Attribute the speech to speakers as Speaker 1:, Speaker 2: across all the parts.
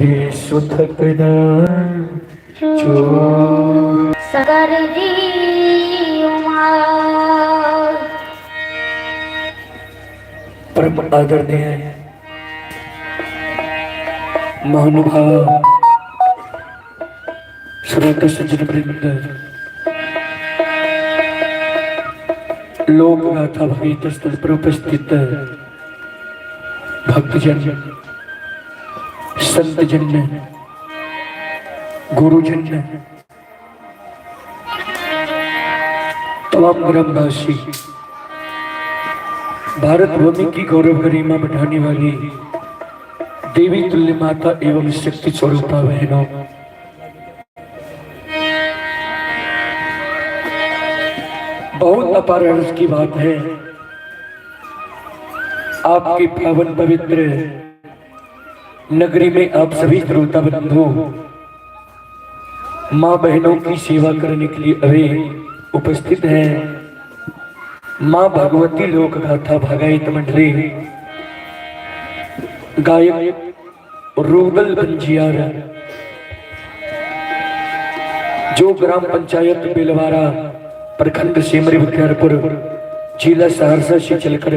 Speaker 1: सुथकना जो
Speaker 2: सकर दी उमार
Speaker 1: परम आदरणीय महानुभाव श्रोता सज्जन वृंद, लोक गाथा भगीत स्थल पर उपस्थित भक्तजन, संतजन, गुरुजन, तमाम ग्रामवासी, भारत भूमि की गौरव गरिमा बढ़ाने वाली देवी तुल्य माता एवं शक्ति स्वरूपा बहनों, बहुत अपार हर्ष की बात है। आपके पावन पवित्र नगरी में आप सभी श्रोता बंधु माँ बहनों की सेवा करने के लिए अभी उपस्थित हैं। माँ भगवती लोक गाथा भागायत मंडली गायक रूदल बंजियार, जो ग्राम पंचायत बेलवारा प्रखंड सेमरी बख्तियारपुर जिला सहरसा से चलकर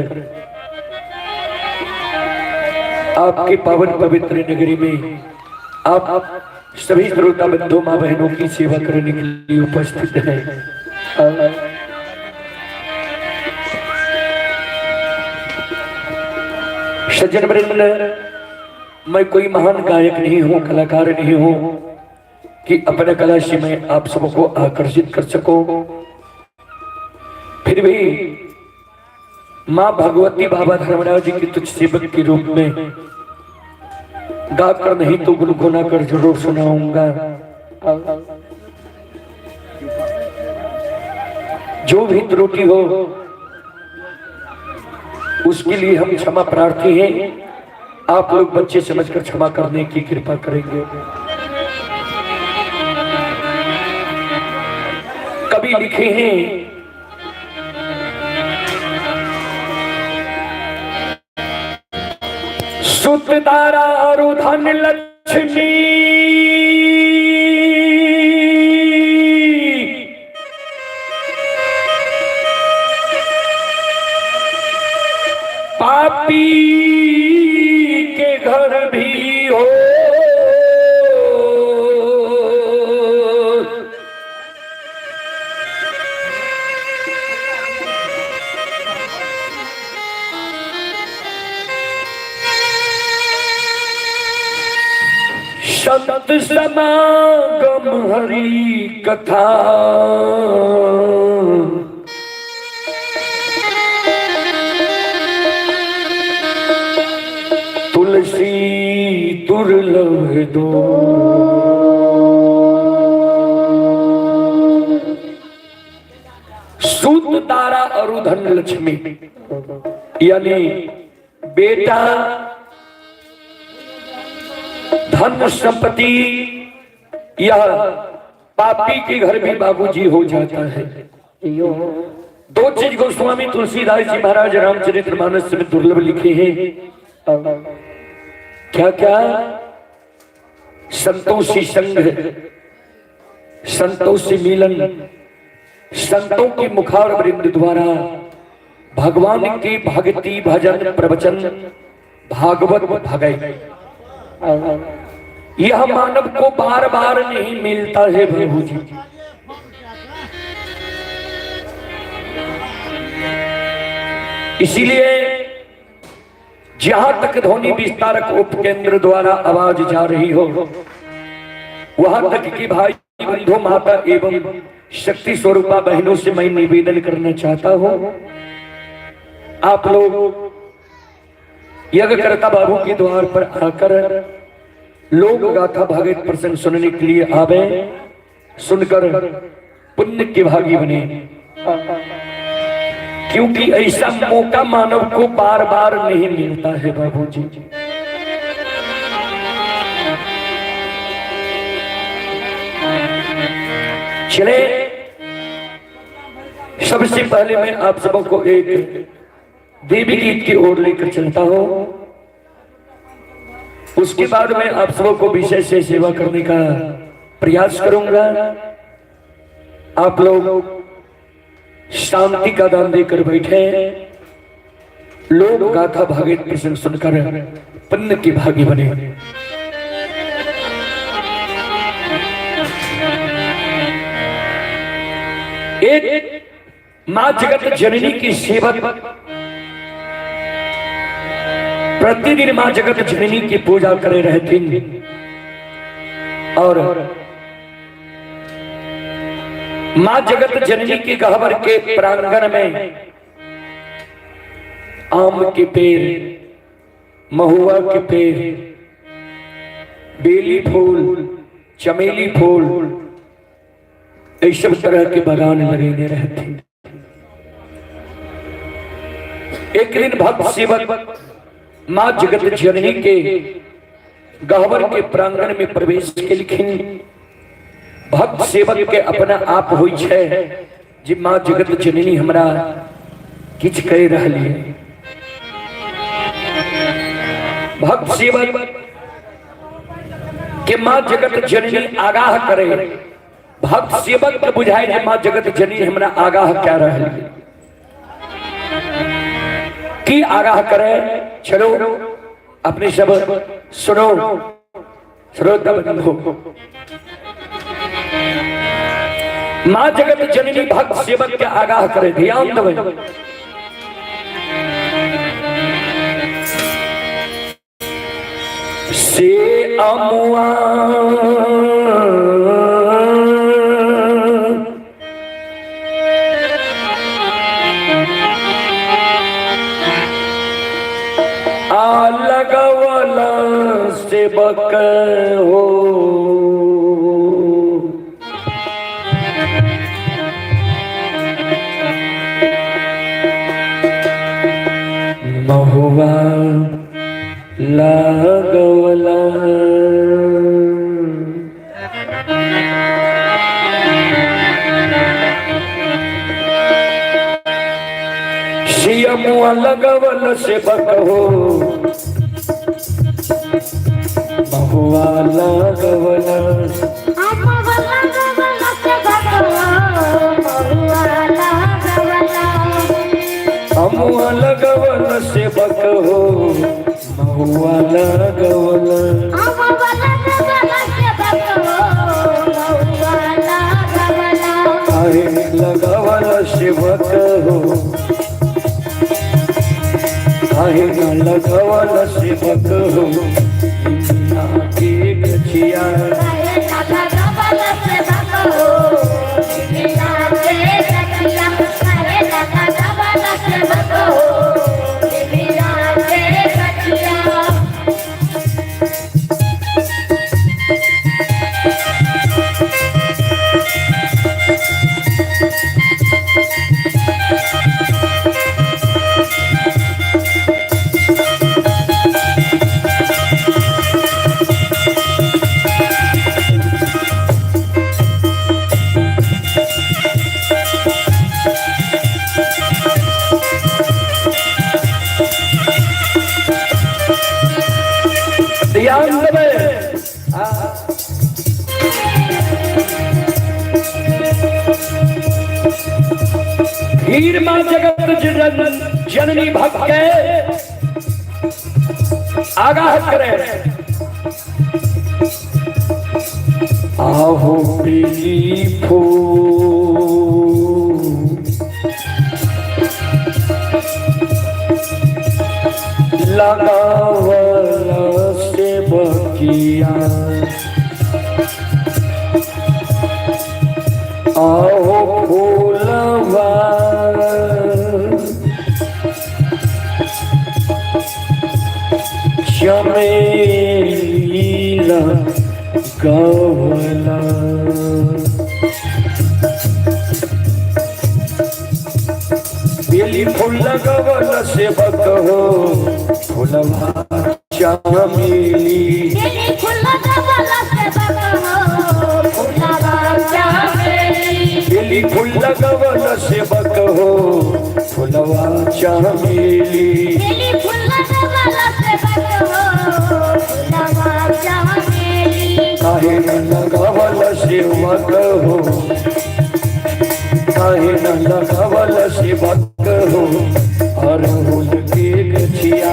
Speaker 1: आपके पावन पवित्र नगरी में आप सभी श्रोता बंधु माँ बहनों की सेवा करने के लिए उपस्थित हैं। सज्जन वृंद, मैं कोई महान गायक नहीं हूँ, कलाकार नहीं हूँ कि अपने कला से मैं आप सबको आकर्षित कर सकूं। फिर भी माँ भगवती बाबा धर्मराज जी के तुझ सेवक के रूप में गाकर नहीं तो गुनगुना कर जरूर सुनाऊंगा। जो भी त्रुटि हो उसके लिए हम क्षमा प्रार्थी हैं। आप लोग बच्चे समझकर क्षमा करने की कृपा करेंगे। कभी लिखे हैं सुत तारा और धन लक्ष्मी, पापी के घर भी हो, संत समागम हरि कथा, तुलसी दुर्लभ दो, सूत तारा और धन लक्ष्मी, यानी बेटा, धन संपत्ति या पापी के घर भी बाबूजी हो जाता है। दो चीज गोस्वामी तुलसीदास जी महाराज रामचरितमानस में दुर्लभ लिखे हैं। क्या क्या? संतोषी संग, संतोषी मिलन, संतों के मुखार वृंद द्वारा भगवान के भक्ति भजन प्रवचन भागवत भगाई, यह मानव को बार बार नहीं मिलता है प्रभु जी। इसीलिए जहां तक ध्वनि विस्तारक उपकेंद्र द्वारा आवाज जा रही हो, वहां तक कि भाई बंधु माता एवं शक्ति स्वरूपा बहनों से मैं निवेदन करना चाहता हूं, आप लोग यज्ञकर्ता बाबू के द्वार पर आकर लोक गाथा भागवत प्रसंग सुनने के लिए आवे, सुनकर पुण्य के भागी बने, क्योंकि ऐसा मौका मानव को बार बार नहीं मिलता है बाबू जी। चले, सबसे पहले मैं आप सबको एक देवी गीत की ओर लेकर चलता हूं। उसके बाद मैं आप सबको विशेष से सेवा करने का प्रयास करूंगा। आप लोग शांति का दान देकर बैठे, लोग गाथा भागवत प्रसंग सुनकर पुण्य के भागी बने। एक मां जगत जननी की सेवा, प्रतिदिन मां जगत जननी की पूजा करे रहती और मां जगत जननी के गहवर के प्रांगण में आम के पेड़, महुआ के पेड़, बेली फूल, चमेली फूल, इस सब तरह के बागान लगे रहते। एक दिन भक्त सेवक मां जगत जननी के गहवर के प्रांगण में प्रवेश के लिखिन। भक्त सेवक के अपना आप हुई है जी मां जगत जननी हमरा किछ कह रही है। भक्त सेवक के मां जगत जननी आगाह करे, भक्त सेवक के बुझाए जे मां जगत जननी हमरा आगाह क्या रही है। की आगाह करे, चलो अपने सब सुनो, श्रोता बंधु। मां जगत जननी भक्त सेवक के आगाह करे, ध्यान देवे। से अमुआ लगवला सेवक हो, महुआ लगवला सियमुआ लगवल सेवक हो, महुआ लगवला अमुआ लगवल सेवक हो, महुआ लगवला काहे लगवल सेवक हो, काहे न लगवल सेवक हो। के गछिया हीर मां जगत जननी भक्त के आगाह करे, आहो बेली फूल लगावला सेवकिया, आहो फूलवा चमेली गवला, बेली फूल लगवला सेवक हो, फूलवा चमेली बेली फूल लगवला सेवक हो, फूलवा चमेली न लगावल सेवक हो अरहुल के गछिया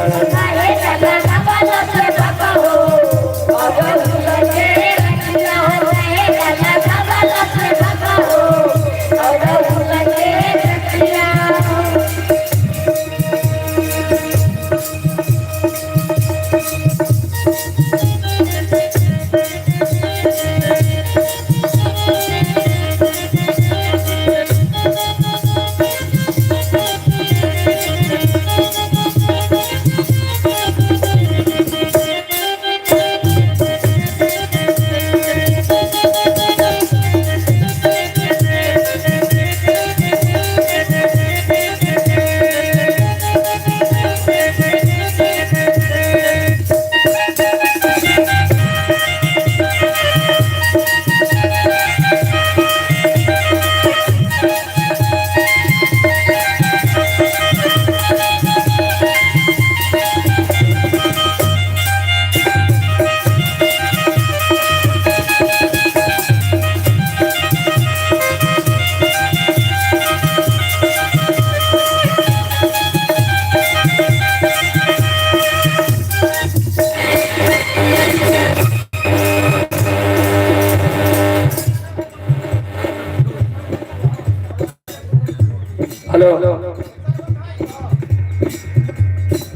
Speaker 1: हेलो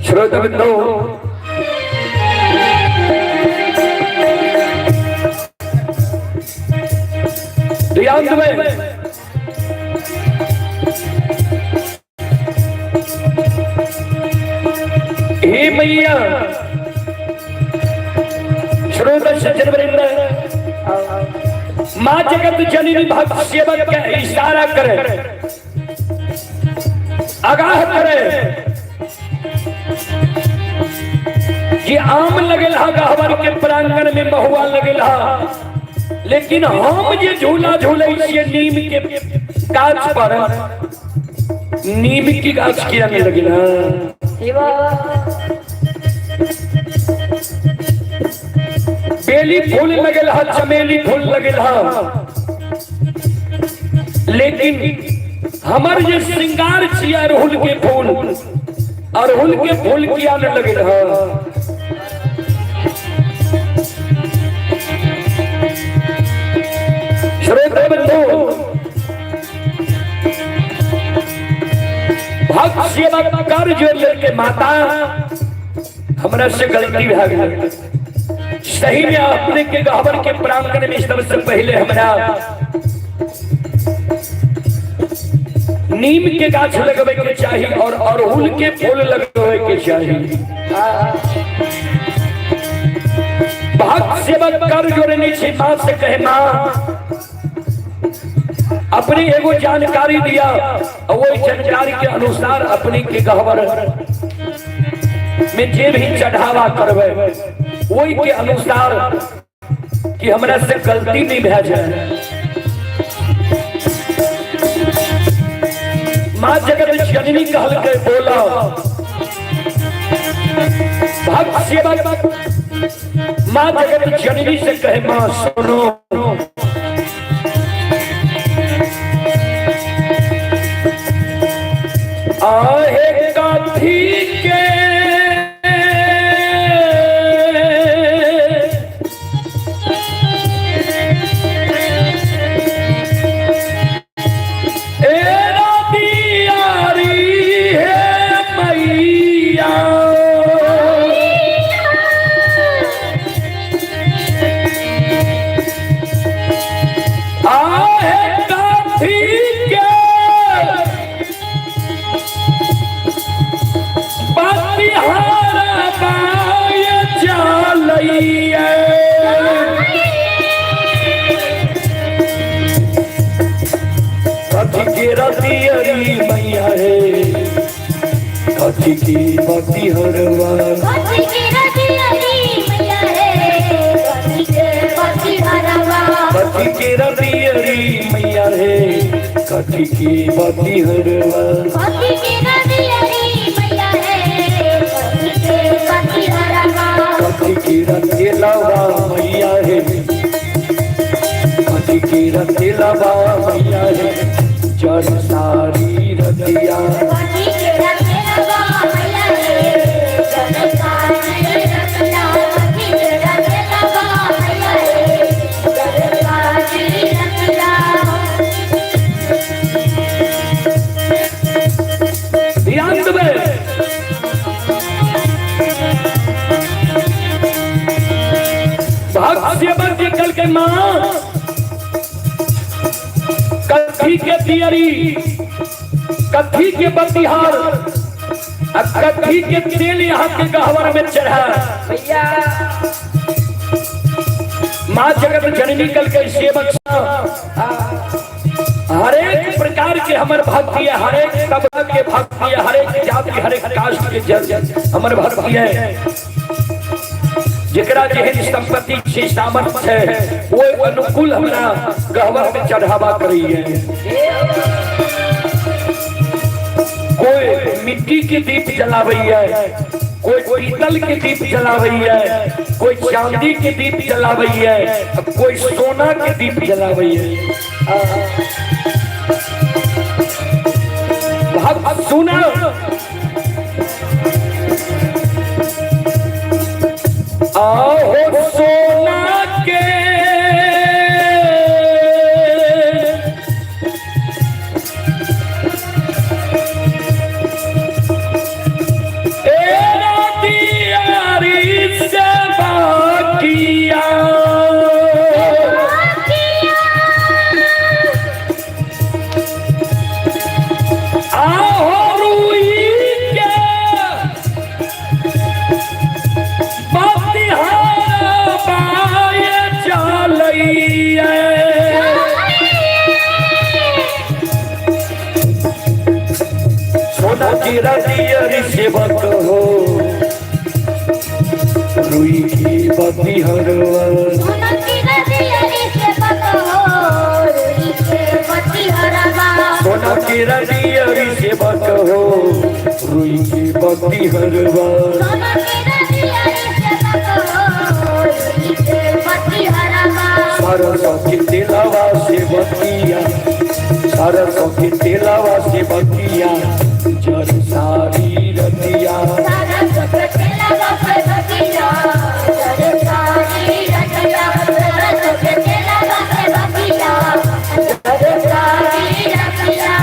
Speaker 1: श्रोता बिंदु ध्यान दें हे मैया श्रोता सज्जन वृंद मां जगत जननी भक्त सेवक का इशारा करे आगाह करे कि आम लगल हा गहवर के प्रांगण में महुआ लगल हा लेकिन हम जे झूला झूले नीम के गाछ पर नीम की गाछ किया नहीं लगल बेली फूल लगल हा चमेली फूल लगल हा लेकिन हमार ये श्रृंगार छिया अरहुल के फूल अरहुल के फूल किया न लगे श्रोता बंधु भक्त सेवक कर जो लेके माता हमरा से गलती भा गई सही में अपने के गहवर के प्रांगण में सबसे पहले हमरा नीम के गाछ लगवे के चाहिए और अरहुल के फूल लगवे के चाहिए भक्त सेवक कर जोड़ने से मां से कहे मां अपनी एगो जानकारी दिया और वो जानकारी के अनुसार अपने के गहवर में जे भी चढ़ावा करवे वही के अनुसार कि हमरा से गलती नहीं भे जाए मां जगत जननी कहल के बोला भक्त सेवक मां जगत जननी से कहे मां सुनो आहे काठी के मैया है कथी की बाती हरवा कथी की रतियरी मैया है कथी की बाती हरवा कथी की रतियलावा मैया है कथी की रतियलावा मैया है जड़ सा अब सेवक जी कल के माँ कथी के तियरी, कथी के बतिहार, कथी के तेल यहाँ के गहवर में चढ़ा भैया। माँ जगत जननी कल के सेवक हरेक प्रकार के हमर भक्ति है, हरेक तबका के भक्ति है, हरेक जाति हरेक कास्ट के जन हमर भक्ति है। जेकरा जेहन संपत्ति से सामर्थ्य है वो अनुकूल हमरा गहवर में चढ़ावा करी है। कोई मिट्टी के दीप जलावई है, कोई पीतल के दीप जलावई है, कोई चांदी के दीप जलावई है, कोई सोना के दीप जलावई है। अब सुना आओ सोना के सेवक हो रुई की बत्ती हरवा, सोना की रदियरी सेवक हो रुई की बत्ती हरवा, सोना की रदियरी सेवक हो रुई की बत्ती हरवा, सोना की रदियरी सेवक हो रुई की बत्ती हरवा। सरसों की तेलावा से बत्तियां, सरसों की तेलावा से बत्तियां जर सारी रतिया, सरसों के तेलावा से बत्तियां जर सारी रतिया, सरसों के तेलावा से बत्तियां जर सारी रतिया।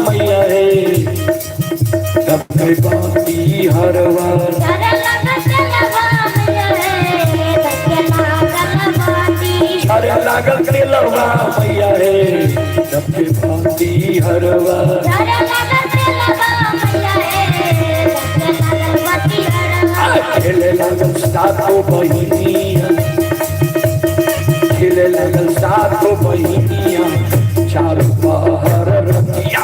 Speaker 1: मैया है बाती हरवा, अरे लागल के लवा मैया है सबके बाती हरवा, खेले लागल सातो बहिनिया, खेले लागल सातो बहिनिया चारों पहर रतिया।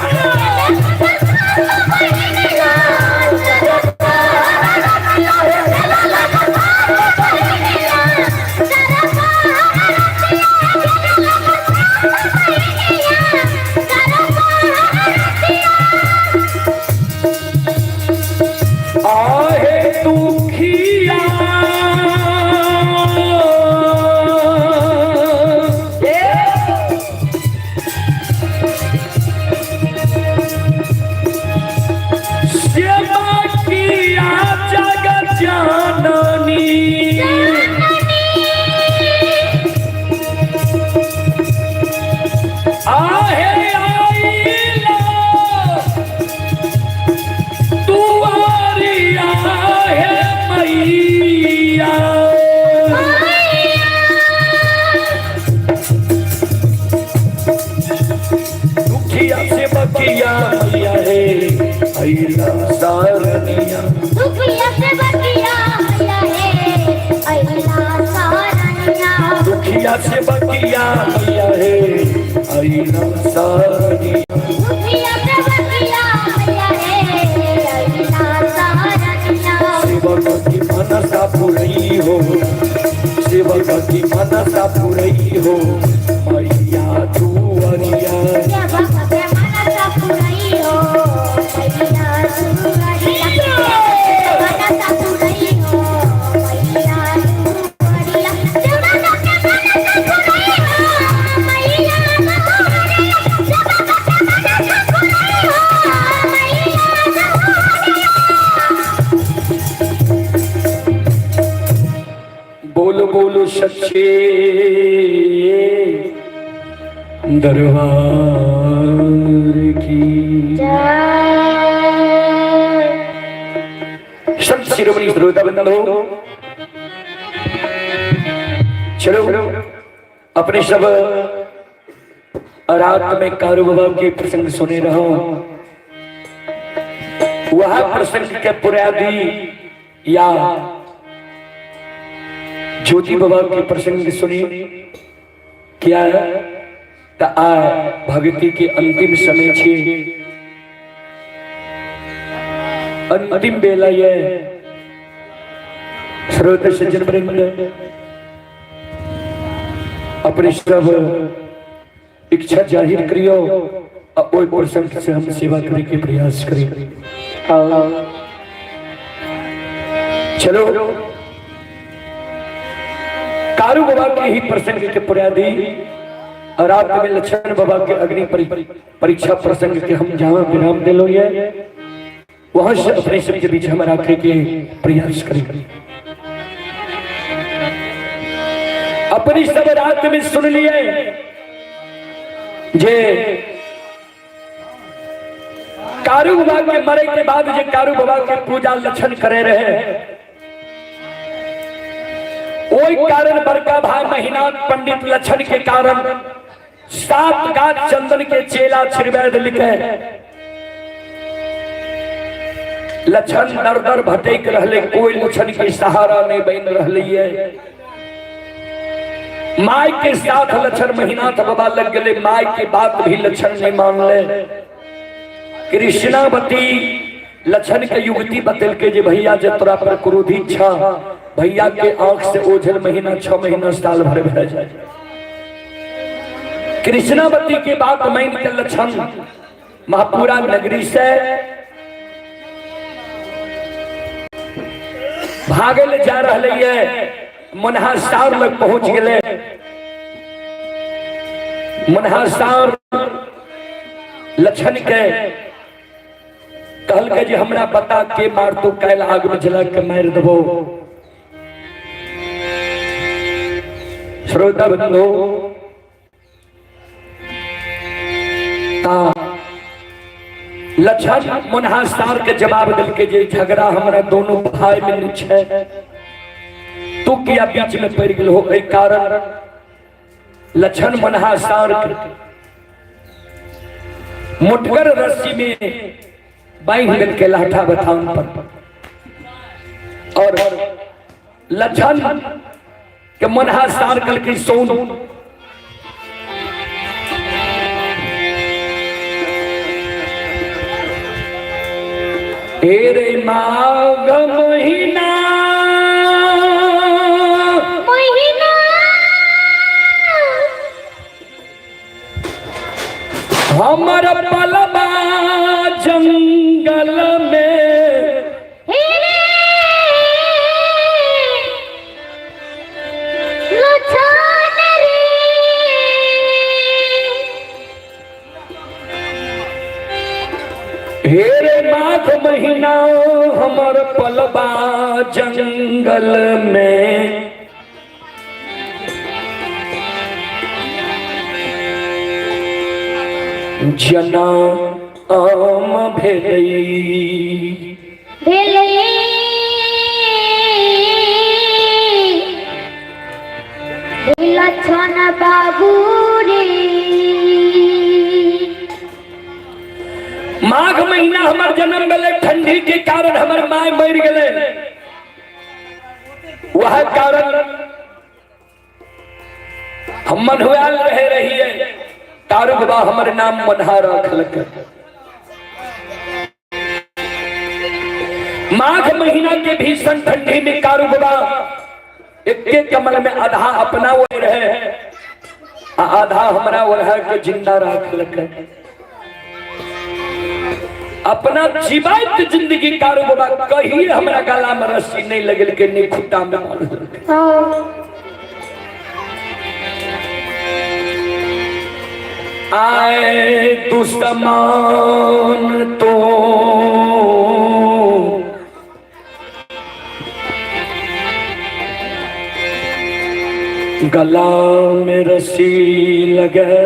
Speaker 1: आहे आईला दुआरी आहे मैया दुखिया से बकिया मैया है अइला सारनिया
Speaker 2: दुखिया से बकिया मैया है अइला सारनिया
Speaker 1: दुखिया से बकिया मैया है अइला सारनिया
Speaker 2: दुखिया से बकिया मैया है अइला सारनिया
Speaker 1: सेवक की मनसा पुरई हो सेवक की मनसा पुरई हो मैया तू अरिया
Speaker 2: सेवक के मनसा पुरई हो मैया तू अरिया मनसा पुरई हो मैया तू अरिया सेवक के मनसा पुरई हो मैया तू अरिया सेवक के मनसा पुरई हो मैया तू
Speaker 1: बोलो बोलो सच्चे दरबार की संत शिरोमणि श्रोता बंदन हो चलो अपने सब रात में कारू बाबा के प्रसंग सुने रहो वह प्रसंग के पुरादी या ज्योति बाबा के प्रसंग सुनी क्या है आ भक्ति के अंतिम समय छे अंतिम बेला ये श्रोता सज्जन वृंद अपने सब इच्छा जाहिर करियो और ओई प्रसंग से हम सेवा करने के प्रयास करें चलो कारू बाबा के ही प्रसंग के पुरादी और रात में लक्ष्मण बाबा के अग्नि परीक्षा प्रसंग के हम जहां विराम दिलो ये वहां से अपने सबके बीच हम रखे के प्रयास करें अपनी सब रात में सुन लिए जे कारू बाबा के मरे के बाद जे कारू बाबा के पूजा लक्षण करे रहे ओई कारण बड़का भाई महीनाथ पंडित लक्षण के कारण 7 गाछ चंदन के चेला छिरवैद लिखे लक्षण दर दर भटक रहले कोई लक्षण के सहारा नहीं बन रहले माय के साथ लक्षण महीनाथ बाबा लग गए माय के बात भी लक्षण नहीं मान ले कृष्णावती लक्षण के युवती बतल के जे भैया जे तोरा पर क्रोधी इच्छा भैया के आंख से ओझल महीना 6 महीना साल भर बह जाए कृष्णावती की बात मान के लक्षण महापुरा नगरी से भागल जा रहे ये मनहासार लग पहुंच गए मनहासार लक्षण के कहल के जी हमरा पता के मार तो कैल आग में जला के मार देबो श्रोता बंधु लक्षण मनहासार के जवाब दिल के जे झगड़ा हमरा दोनों भाई में छे तू किया बीच में पड़ गल हो ए कारण लक्षण मनहासार मुठगर रस्सी में बांध के लाठा बथान पर और लक्षण के मनहासार कल की सोन रे माघ महीना हमर पलबा जंगल में हेरे माघ महीना हमर पलबा जंगल में जना आम भेलई
Speaker 2: भेलई लक्षण बाबू रे।
Speaker 1: माघ महीना हमार जन्म गले, ठंडी के कारण हमार माय मर गले, वह कारण हम मनहुआल रहे रही है। तारू बाबा हमारे नाम मनहा रखलक। माघ महीना के भीषण ठंडी में कारू बाबा एक कमल में आधा अपना वो रहे, आधा हमारा वो रहा के जिंदा रखलक। अपना जीवात जिंदगी कारू बाबा कहीं हमारा गला में रस्सी नहीं लगल के नहीं खुट्टा में आए दुश्मन तो गला में रस्सी लगे,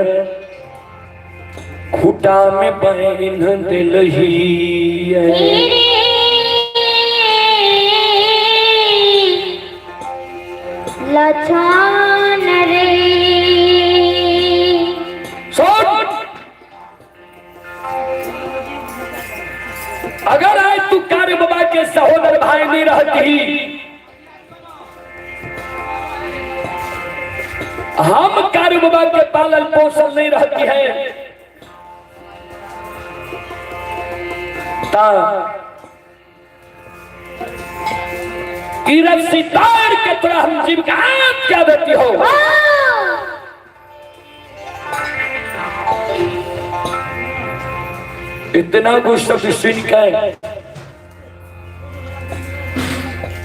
Speaker 1: खुटा में बहन दिलही
Speaker 2: लछन रे।
Speaker 1: अगर आज तू कारू बाबा के सहोदर भाई नहीं रहती, हम कारू बाबा के पालन पोषण नहीं रहती है, सितार के तोरा हम जीविका क्या देती हो। इतना कुछ शब्द सुन के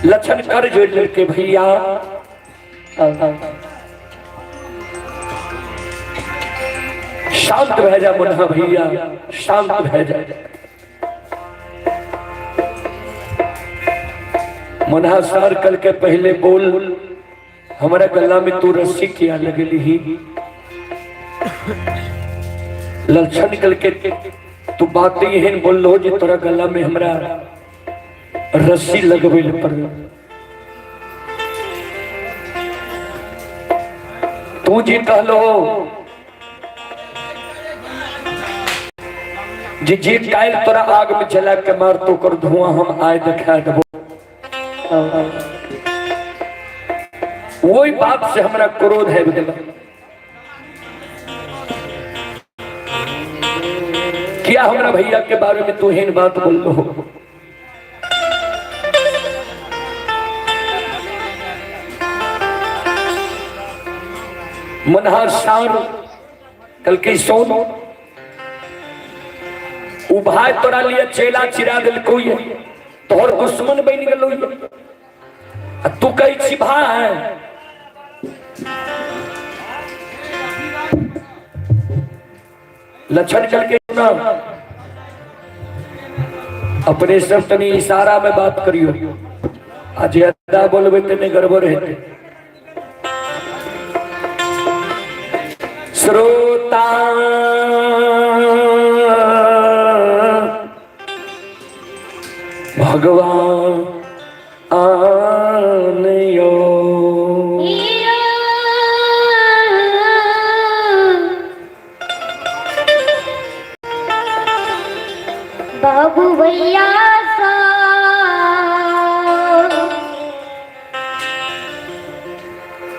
Speaker 1: लक्षण कर जोड़ के भैया शांत रह जा मुन्हा भैया, शांत रह जा। मुन्हा सार कल के पहले बोल, हमारा गला में तू रस्सी किया लगली ही। लक्षण कल के तू बातें यही बोल लो जो तोरा गला में हमरा रस्सी लगवे पर। तू जी कह लो जी कायल तोरा आग में जला के मार तो कर धुआं हम आए दिखा देबो। वही बात से हमरा क्रोध है बदला। क्या हमरा भैया के बारे में तू हेन बात बोल लो। मनहार शान कल की सोन उभाय तोरा लिए चेला चिरा दिल कोई तोहर दुश्मन बन गलो। तू कही छी भाई लक्षण चल के ना अपने सब तनी इशारा में बात करियो। आज अदा बोलबे तने गड़बड़ रहते। श्रोता भगवान आनयो
Speaker 2: बाबू भैया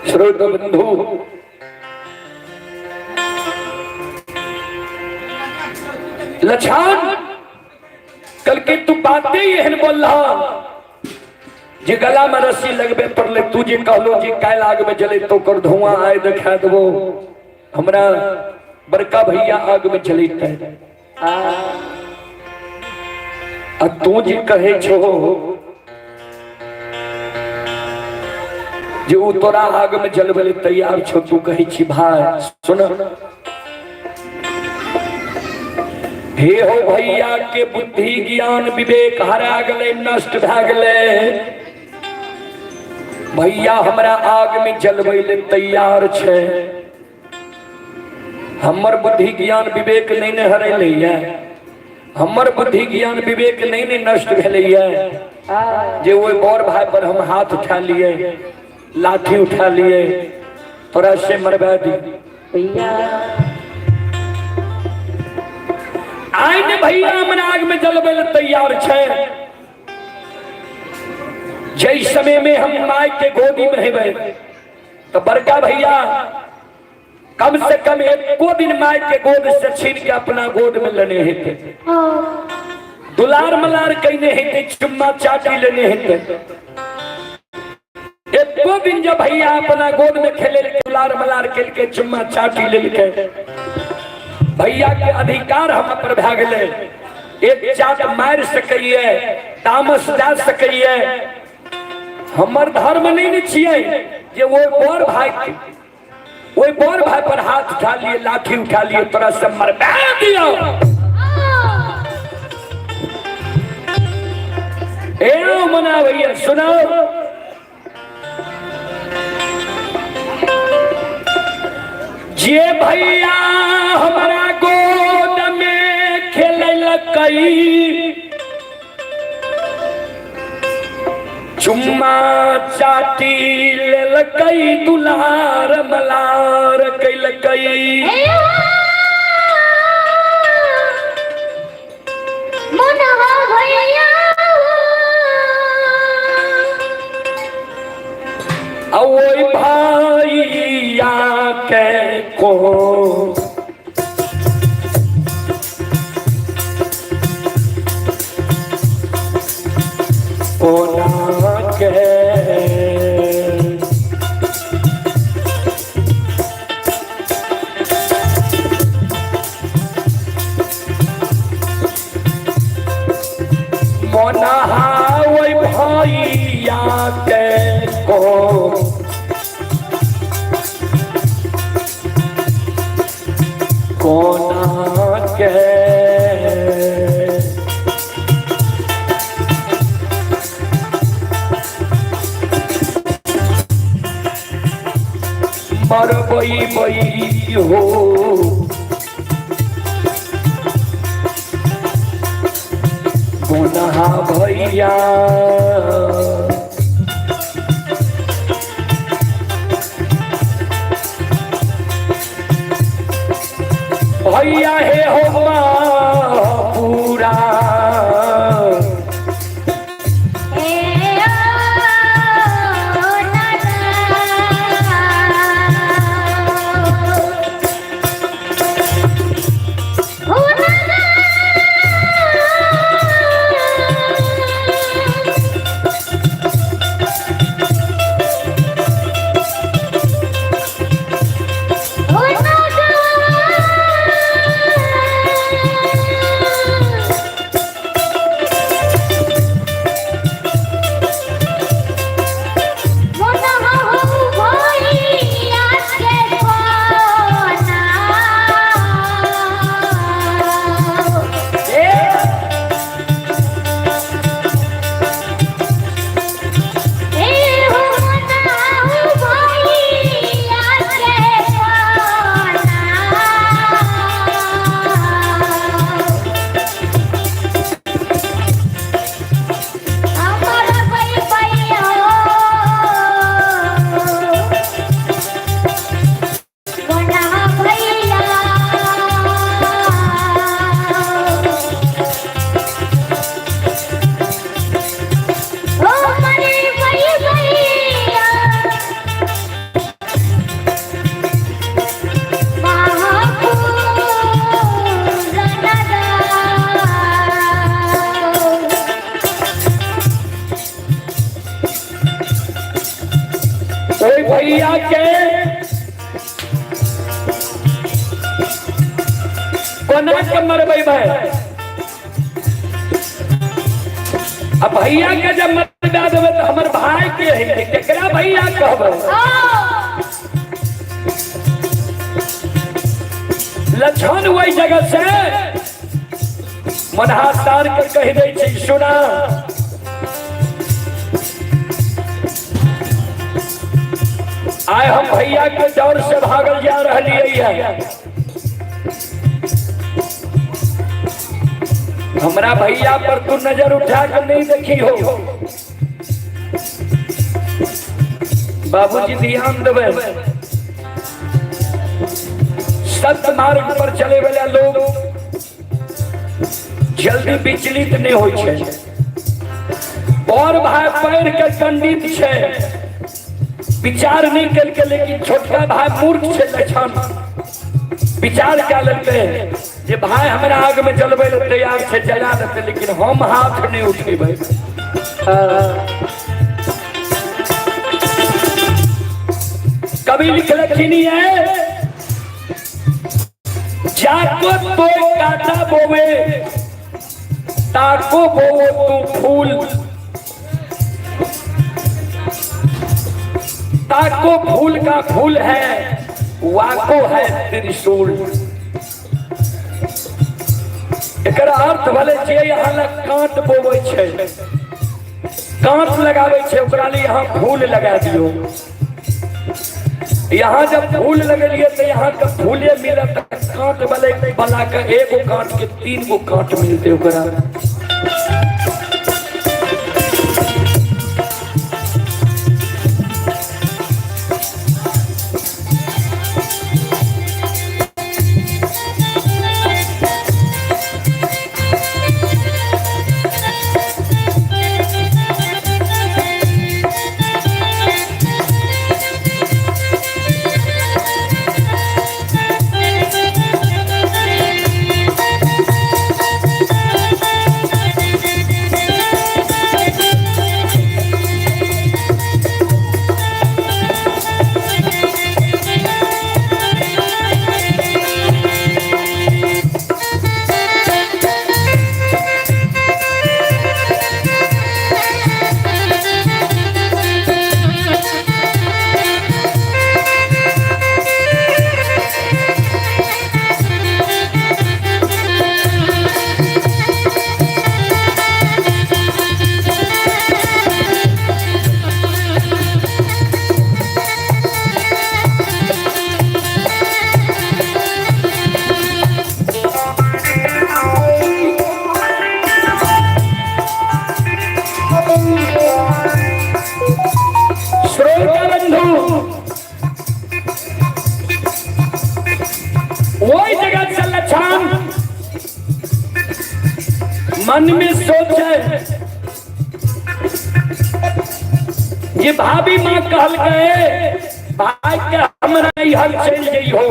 Speaker 1: श्रोता बंधु लक्षण कल के तू बातें यहन बोल रहा जे गला में रस्सी लगबे पर ले तू जे कहलो जे कायल आग में जले तो कर धुआं आए दिखा देबो। हमरा बड़का भैया आग में जलते आ तू जे कहे छो जे उ तोरा आग में जलबे ले तैयार छो। तू कहे छी भाई सुन हे हो भैया के बुद्धि ज्ञान विवेक हरा गले नष्ट भ गले। भैया हमरा आग में जलबै ले तैयार छे। हमर बुद्धि ज्ञान विवेक नहीं ने हरैलैया, हमर बुद्धि ज्ञान विवेक नहीं ने नष्ट भेलैया जे ओइ बड़ भाई पर हम हाथ उठा लिए, लाठी उठा लिए, तोरा से मरबा दी भैया। आइ ने भैया हमरा आग में जलबै ले तैयार छै। जै समय में हम माय के गोदी में हेबै तो बड़का भैया कम से कम एको दिन माय के गोद से छीन के अपना गोद में लेने हेते, दुलार मलार कहने हेते, चुम्मा चाटी लेने हेते। एको दिन जब भैया अपना गोद में खेले दुलार मलार के चुम्मा चाटी लेके भैया के अधिकार हम पर भए गेले। एक चाट मार सकैए, तामस जा सकैए, हमर धर्म नहीं छिए जे वो बड़ भाई ओइ बड़ भाई पर हाथ उठा लिए, लाठी उठा लिए, तोरा से मरबा दियो। ए मना भैया सुनो, जे भैया हमारा गोद में खेललकई, चुम्मा चाटी लेलकई, दुलार मलार कैलकई,
Speaker 2: मनवा भैया
Speaker 1: ओइ भैया के को कोना के मोनहा ओइ भैया के को कोना के मरबई बई हो कोना भैया। भैया हे हो पूरा भैया के कोना के मरबै भाई। अब भैया के जब मरबा देबै तो हमर भाई के है केकरा भैया कहबै। लक्षण वही जगह से मनहा तार के कह दै छै सुना आए हम भैया के दौर से भागल जा रही है। हमरा भैया पर तू नजर उठा कर नहीं देखी हो। बाबूजी ध्यान देवे, सत्य मार्ग पर चले वाला लोग जल्दी विचलित नहीं हो छे। और भाई पैर के पंडित छे, विचार नहीं करके, लेकिन छोटका भाई मूर्ख छे लक्षण विचार क्या लेते जे भाई हमारा आग में जलवे तैयार से जला देते, लेकिन हम हाथ नहीं उठेबे। कभी लिखलखिन है जाको तो काटा बोवे ताको बोवो तू फूल, ताको फूल का फूल है वाको है त्रिशूल। एकर अर्थ भले जे यहाँ लग कांट बोवे छे, कांट लगावे छे, ओकरा लिए यहाँ फूल लगा दियो। यहाँ जब फूल लगलिए तो यहाँ का फूले मिलत, कांट वाले बना का एगो कांट के 3 गो कांट मिलते ओकरा। वही जगह से लक्षण मन में सोचे ये भाभी माँ कहल गए भाई के हमरा हल चल गई हो।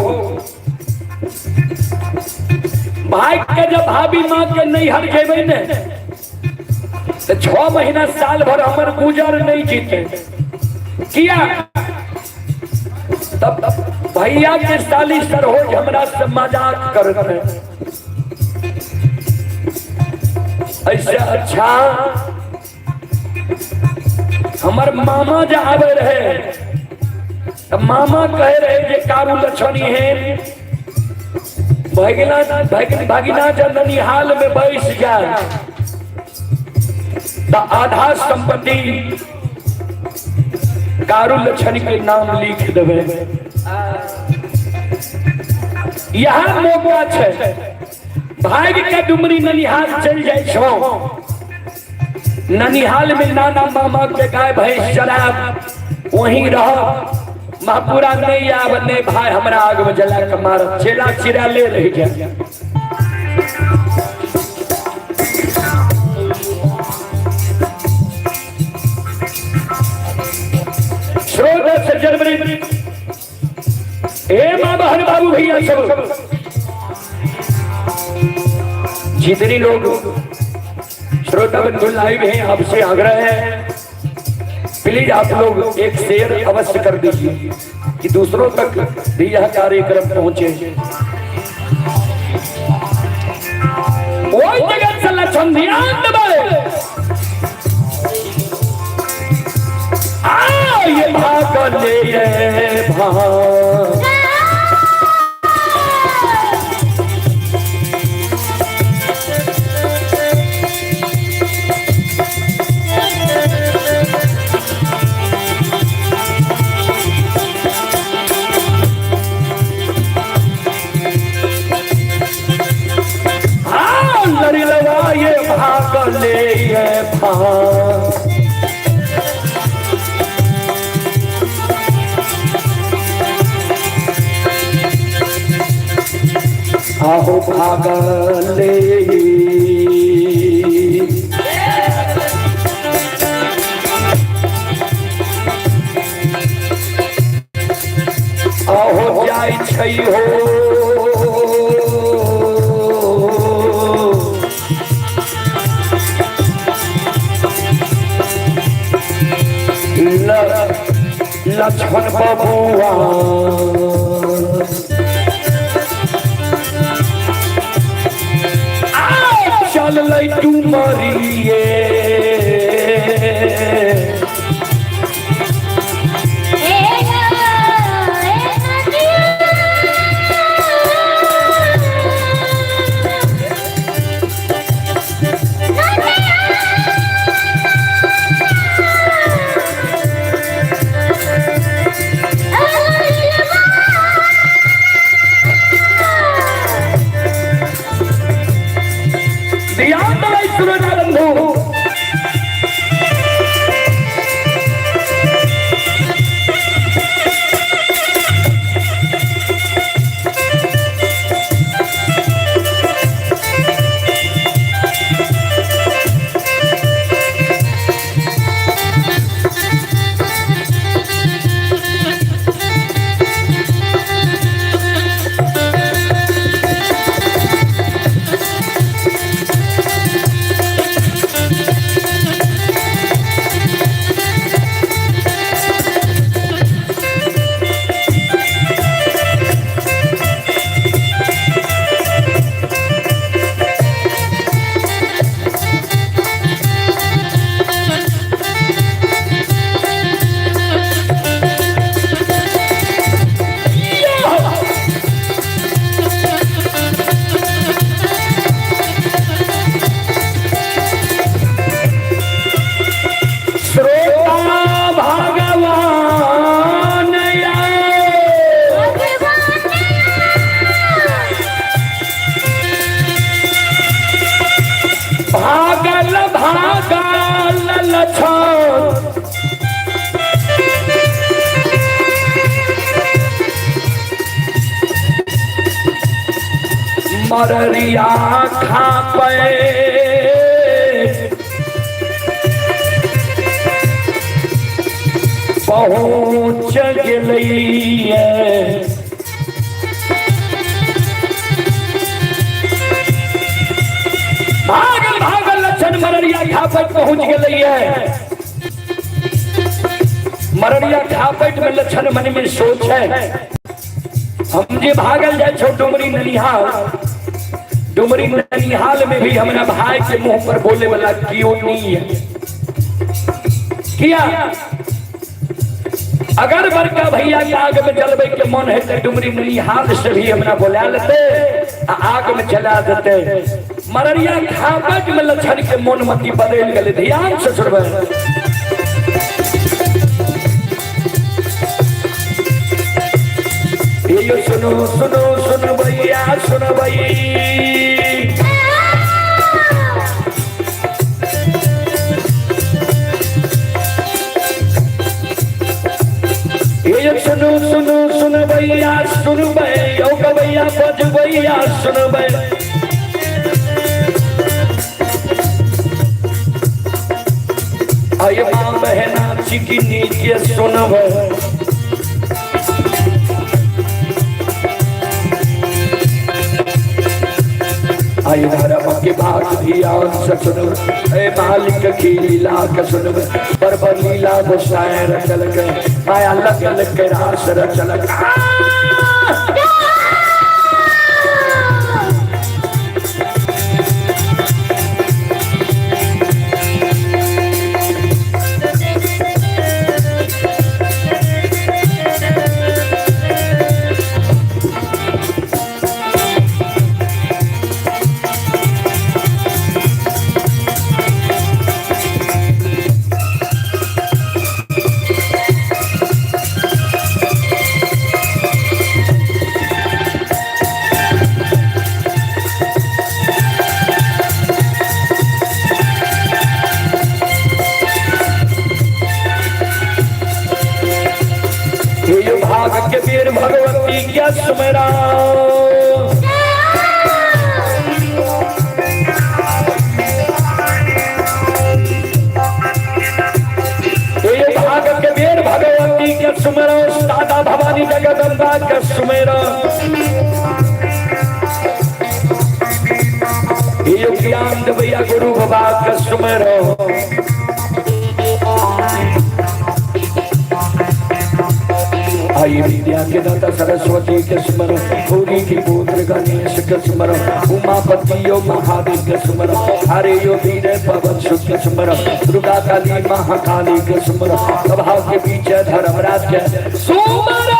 Speaker 1: भाई के जब भाभी माँ के नहीं हर जेबे ने तो 6 महीना साल भर हमर गुजर नहीं जीते किया। तब भैया के साली सरोज हमरा से मजाक करते ऐसे अच्छा हमार मामा जो आवे रहे तो मामा कहे रहे जे कारू लक्षणी है भागिना जननी हाल में बैठ जाए तो आधा संपत्ति कारू लक्षणी के नाम लिख देवे। यहाँ मौका छे भाग के डुमरी ननिहाल चल जाए छो। ननिहाल में नाना मामा के गाय भैंस चराब वहीं रह महापुरा नहीं आवने भाई हमरा आग में जला के मार चेला चिरा ले रही जाए। श्रोता सज्जन वृंद माँ बहन बाबू भैया सब जितने लोग श्रोता बंधु लाइव हैं आपसे आग्रह है प्लीज आप लोग एक शेयर अवश्य कर दीजिए कि दूसरों तक भी यह कार्यक्रम पहुंचे। वही जगत से लक्षण ध्यान ये भाग ले भाग भागले ये भाग आहो भागले आहो जाय छै हो लक्ष्मण बबुआ चल डुमरिए मररिया खापे पहुँच गेलिए भागल भागल लक्षण मररिया खापट पहुँच गेलिए। मररिया खापट में लक्षण मन में सोच है हम जे भागल जाए छो डुमरी ननिहाल, डुमरी ननिहाल में भी हमारा भाई के मुंह पर बोले वाला क्यों नहीं है। किया अगर बड़का भैया के आग में जलबे के मन है तो डुमरी ननिहाल से भी हमरा बोला लेते आग में जला देते। मररिया खापट में लक्षण के मन मती बदल गए। ध्यान से सुनबे यो सुनो सुनो सुनो भैया सुनो भाई ये सुनो सुनो सुनो भैया सुनो भैया ओ भैया बज भैया सुनो भैया आये माँ बहना चिकनी के सुनो भैया आई धर्म के बात ध्यान से सुनो ए मालिक की लीला के सुनो पर लीला गोसाए रचल के माया लगल के रास रचल ये ज्ञान भैया गुरु बाबा का सुमरो आई विद्या के दाता सरस्वती के स्मरो भूरी की पुत्र गणेश के स्मरो उमापति यो महादेव के स्मरो हरे यो वीर पवन सुत के स्मरो दुर्गा काली महाकाली के स्मरो सभा के बीच धर्मराज के सुमरो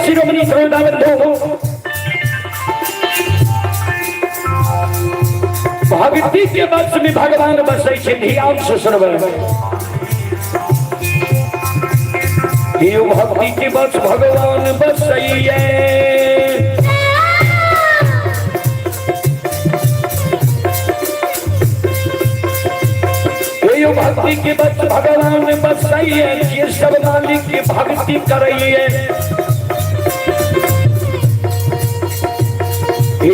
Speaker 1: शिरोमणि भक्ति के वश में भगवान बसै छै ध्यान से सुनबै भक्ति के वश भगवान बसैये भक्ति के वश भगवान बसैये ये सब मालिक की भक्ति करैये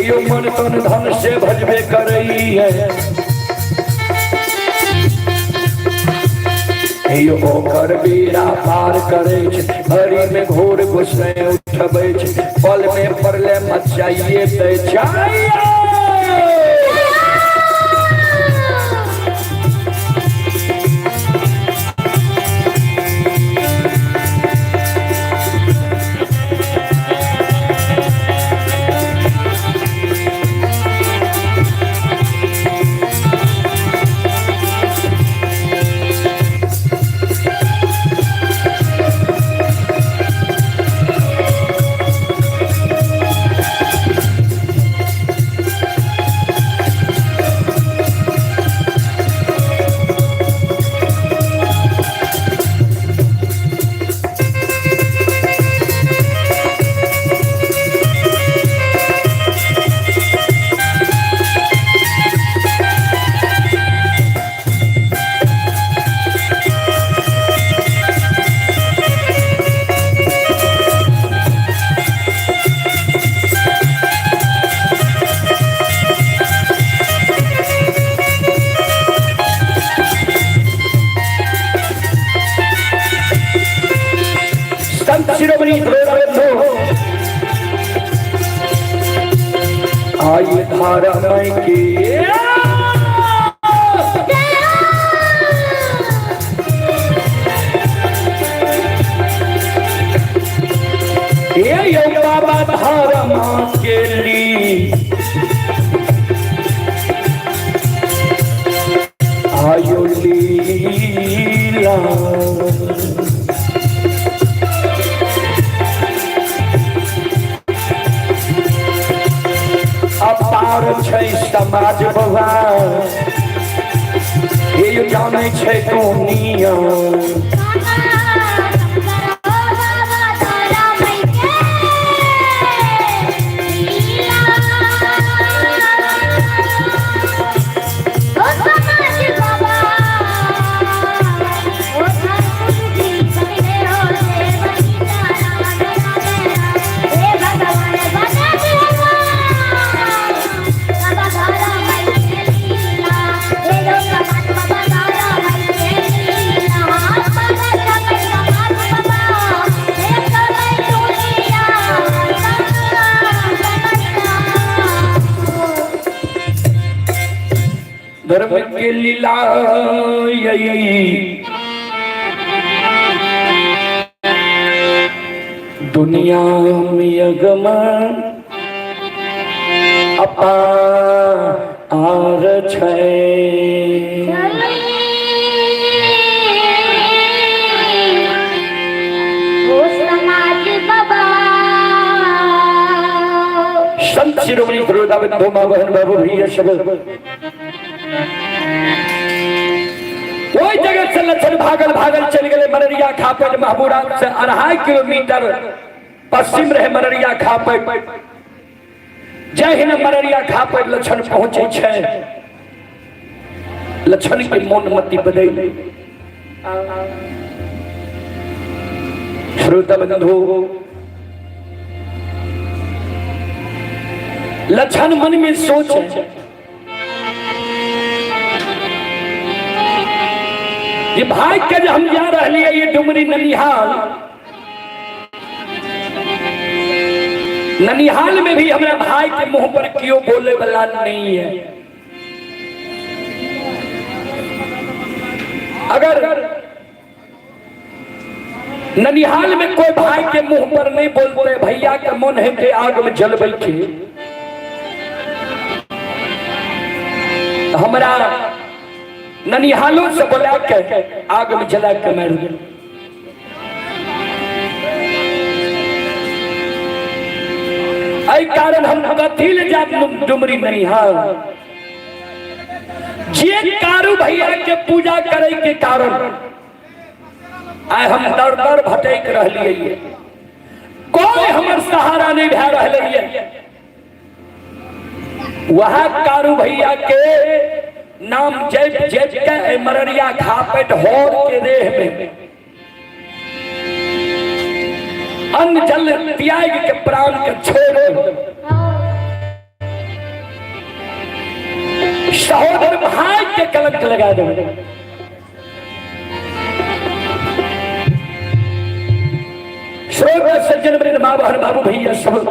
Speaker 1: यो मन तन धन से भजबे करई है यो ओकर बेड़ा पार करे हरि में घोर घुसने उठबे पल में परले मचाइए ते चाहिए आई धारा के ये बाबा धारा के लिए आयो लीला अपार छै समाज भगवान ये जाने छै दुनिया लाई दुनिया में अगमन अपार छै संत शिरोमणि गुरुदेव बंधु मां बहन बाबू भैया सब कोई जगह से लक्षण भागल भागल चल गए मररिया खापेट महबूरा से 2.5 किलोमीटर पश्चिम रहे मररिया खापेट जय हिंद मररिया खापेट लक्षण पहुंचे छे लक्षण के मौन मति बदल श्रोता बंधु लक्षण मन में सोचे ये भाई के जो हम जा रहे हैं ये डुमरी ननिहाल में भी हमारे भाई के मुंह पर क्यों बोले वाला नहीं है। अगर ननिहाल में कोई भाई के मुंह पर नहीं बोलते भैया के मन है के आग में जल बैठे हमारा ननिहालों से बोला के आग में जला के मार दे। आई कारण हम कथी ले जात डुमरी ननिहाल जे कारू भैया के पूजा करे के कारण आए हम दर दर भटक रहलिए कोई हमर सहारा नहीं भे रहलिए वहाँ कारू भैया के नाम जप जप के मररिया खापेट होर के देह में अन्न जल त्याग के प्राण के छोड़ सहोदर भाई के कलंक लगा दो। श्रोता सज्जन मेरे मां बहन बाबू भैया सब